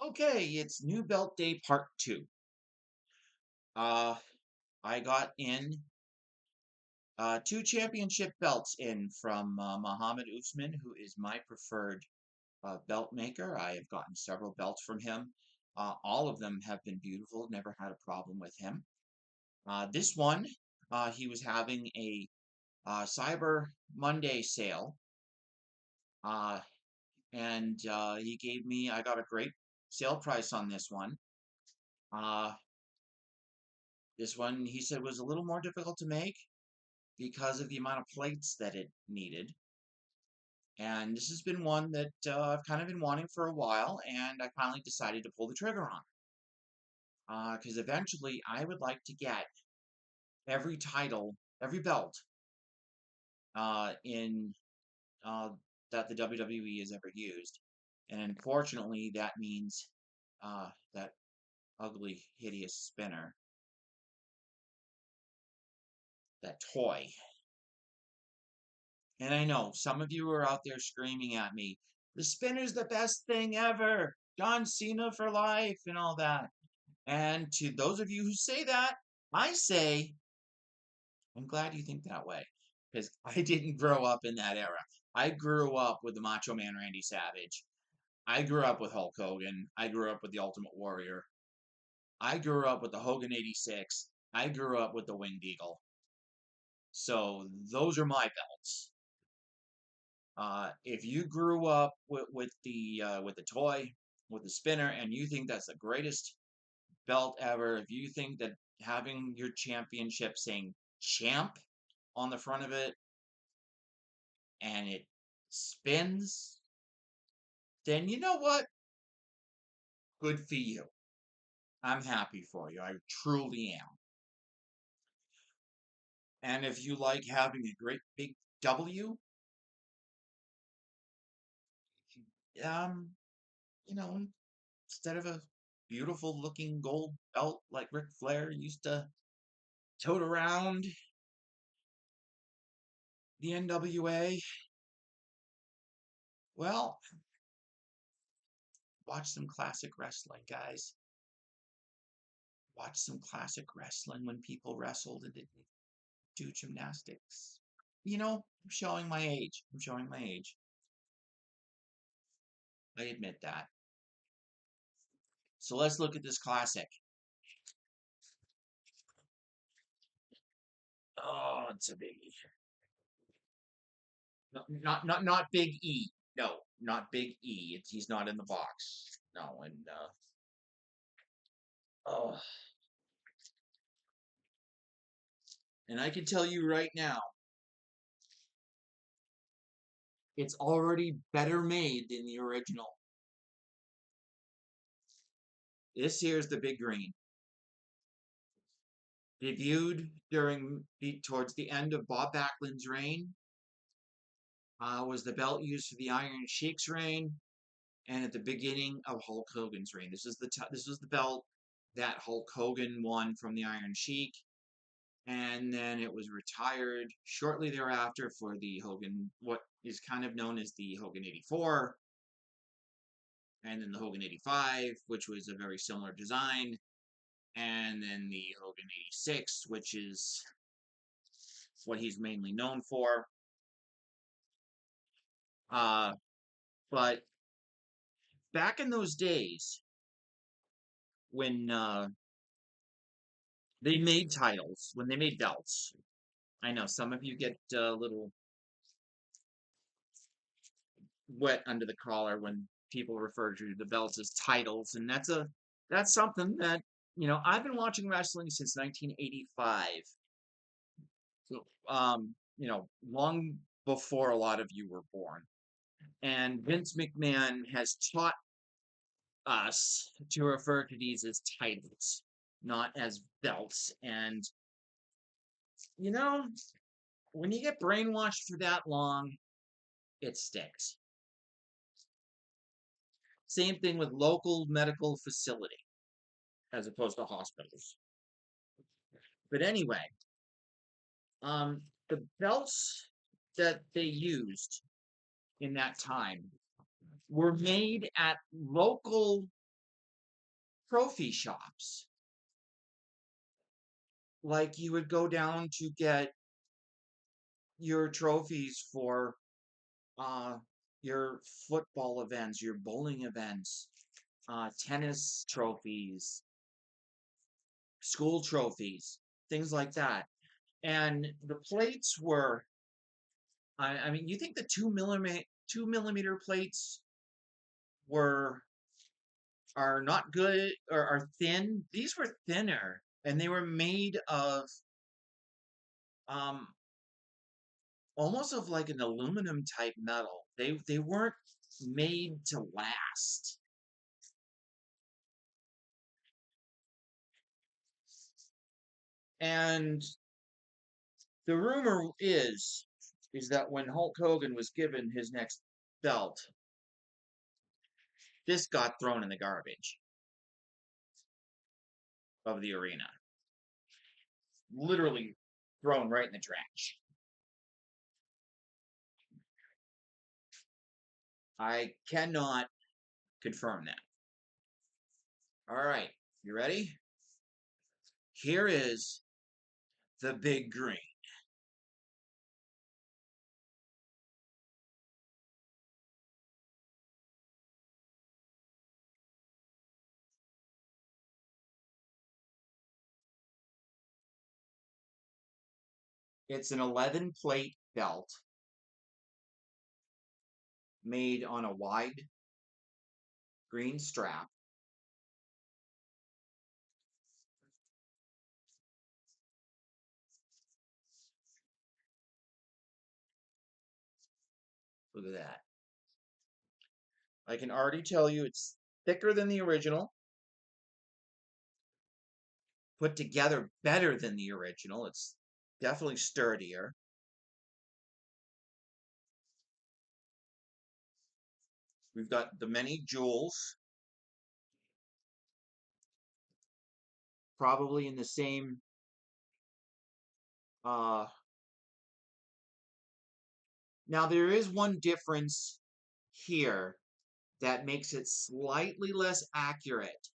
Okay, it's New Belt Day Part 2. Uh, I got in two championship belts in from Muhammad Usman, who is my preferred belt maker. I have gotten several belts from him. All of them have been beautiful, never had a problem with him. This one, he was having a Cyber Monday sale, uh, and I got a great sale price on this one. Uh, this one, he said, was a little more difficult to make because of the amount of plates that it needed. And this has been one that I've kind of been wanting for a while, and I finally decided to pull the trigger on. Because eventually I would like to get every title, every belt in uh, that the WWE has ever used. And unfortunately, that means that ugly, hideous spinner, that toy. And I know some of you are out there screaming at me, the spinner's the best thing ever. John Cena for life and all that. And to those of you who say that, I say, I'm glad you think that way. Because I didn't grow up in that era. I grew up with the Macho Man Randy Savage. I grew up with Hulk Hogan. I grew up with the Ultimate Warrior. I grew up with the Hogan 86. I grew up with the Winged Eagle. So those are my belts. If you grew up with the toy, with the spinner, and you think that's the greatest belt ever, if you think that having your championship saying champ on the front of it and it spins, then you know what? Good for you. I'm happy for you. I truly am. And if you like having a great big W, um, you know, instead of a beautiful looking gold belt like Ric Flair used to tote around the NWA, well, watch some classic wrestling, guys. Watch some classic wrestling when people wrestled and didn't do gymnastics. I'm showing my age. I'm showing my age. I admit that. So let's look at this classic. Oh, it's a biggie. No, not Big E. No, not Big E. He's not in the box. No, and oh, and I can tell you right now, it's already better made than the original. This here's the big green. Debuted towards the end of Bob Backlund's reign. Was the belt used for the Iron Sheik's reign and at the beginning of Hulk Hogan's reign. This was the belt that Hulk Hogan won from the Iron Sheik, and then it was retired shortly thereafter for the Hogan, what is kind of known as the Hogan 84, and then the Hogan 85, which was a very similar design, and then the Hogan 86, which is what he's mainly known for. But back in those days, when they made titles, when they made belts, I know some of you get a little wet under the collar when people refer to the belts as titles, and that's something that I've been watching wrestling since 1985. So, long before a lot of you were born. And Vince McMahon has taught us to refer to these as titles, not as belts. And you know, when you get brainwashed for that long, it sticks. Same thing with local medical facility as opposed to hospitals. But anyway, the belts that they used in that time were made at local trophy shops. Like you would go down to get your trophies for uh, your football events, your bowling events, tennis trophies, school trophies, things like that. And the plates were, I mean, you think the 2 millimeter plates were are not good or are thin? These were thinner, and they were made of um almost of like an aluminum type metal. They weren't made to last. And the rumor is that when Hulk Hogan was given his next belt, this got thrown in the garbage of the arena. Literally thrown right in the trash. I cannot confirm that. All right, you ready? Here is the big green. It's an 11 plate belt made on a wide green strap. Look at that. I can already tell you it's thicker than the original, put together better than the original. It's definitely sturdier. We've got the many jewels, probably in the same uh now there is one difference here that makes it slightly less accurate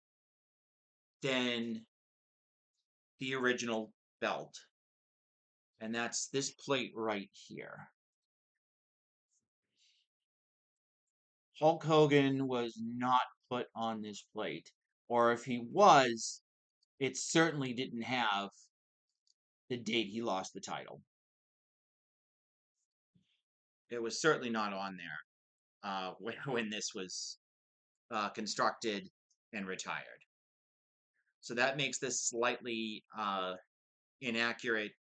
than the original belt. And that's this plate right here. Hulk Hogan was not put on this plate. Or if he was, it certainly didn't have the date he lost the title. It was certainly not on there when this was constructed and retired. So that makes this slightly inaccurate,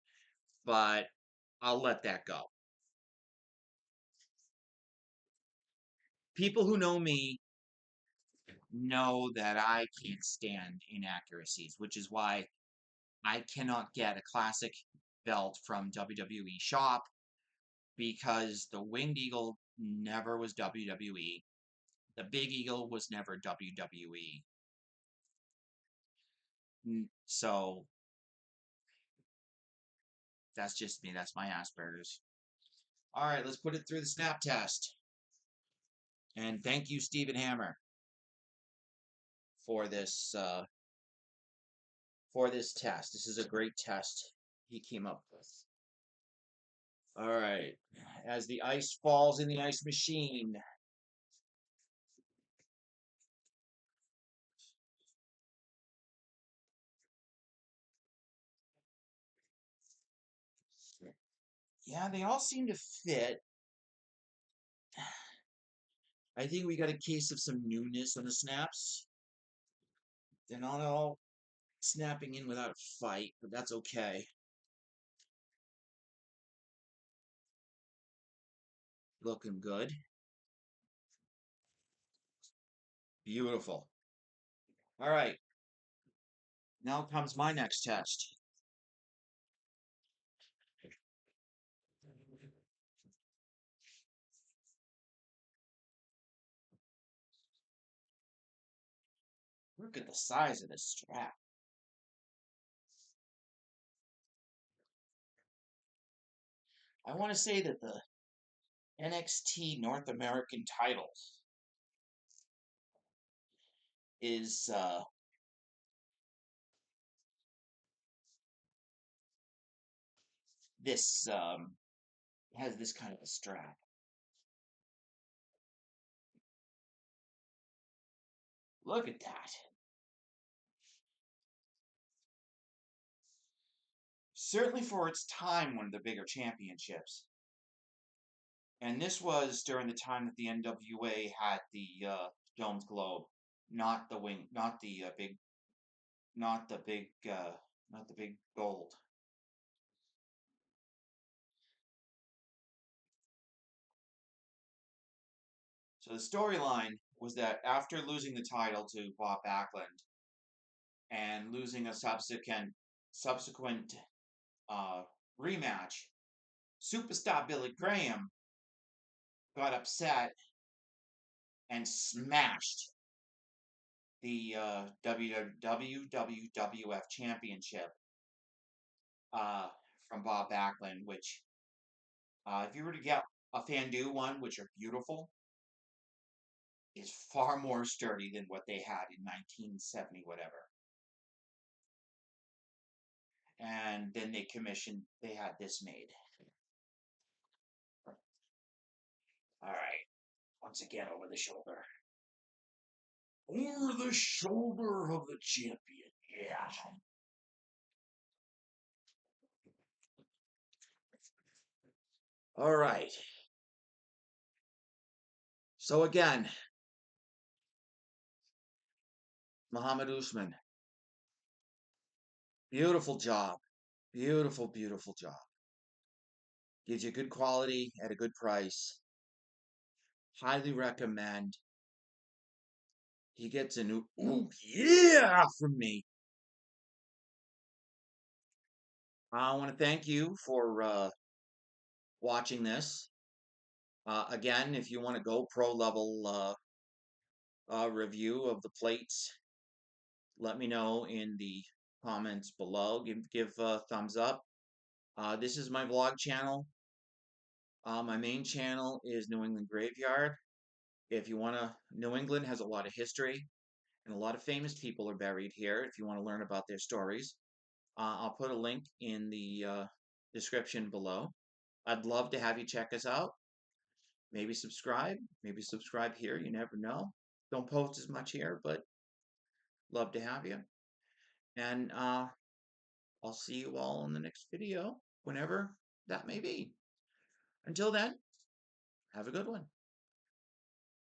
but I'll let that go. People who know me know that I can't stand inaccuracies, which is why I cannot get a classic belt from WWE shop because the Winged Eagle never was WWE. The Big Eagle was never WWE. So that's just me. That's my Asperger's. All right, let's put it through the snap test. And thank you, Stephen Hammer, for this test. This is a great test he came up with. All right, as the ice falls in the ice machine. Yeah, they all seem to fit. I think we got a case of some newness on the snaps. They're not all snapping in without a fight, but that's okay. Looking good. Beautiful. All right. Now comes my next test. Look at the size of this strap. I want to say that the NXT North American title is this has this kind of a strap. Look at that. Certainly for its time, one of the bigger championships. And this was during the time that the NWA had the domed globe, not the wing, not the big, not the big, not the big gold. So the storyline was that after losing the title to Bob Backlund and losing a subsequent uh, rematch, superstar Billy Graham got upset and smashed the WWWF Championship from Bob Backlund, which, if you were to get a Fandu one, which are beautiful, is far more sturdy than what they had in 1970, whatever. And then they had this made. All right, once again, over the shoulder. Over the shoulder of the champion, yeah. All right. So again, Muhammad Usman, beautiful job. Beautiful, beautiful job. Gives you good quality at a good price. Highly recommend. He gets a new ooh yeah from me. I want to thank you for watching this. Again, if you want to go pro level review of the plates, let me know in the comments below. Give a thumbs up. This is my vlog channel. My main channel is New England Graveyard. If you want to, New England has a lot of history, and a lot of famous people are buried here. If you want to learn about their stories, I'll put a link in the description below. I'd love to have you check us out. Maybe subscribe. Maybe subscribe here. You never know. Don't post as much here, but love to have you. And I'll see you all in the next video, whenever that may be. Until then, have a good one.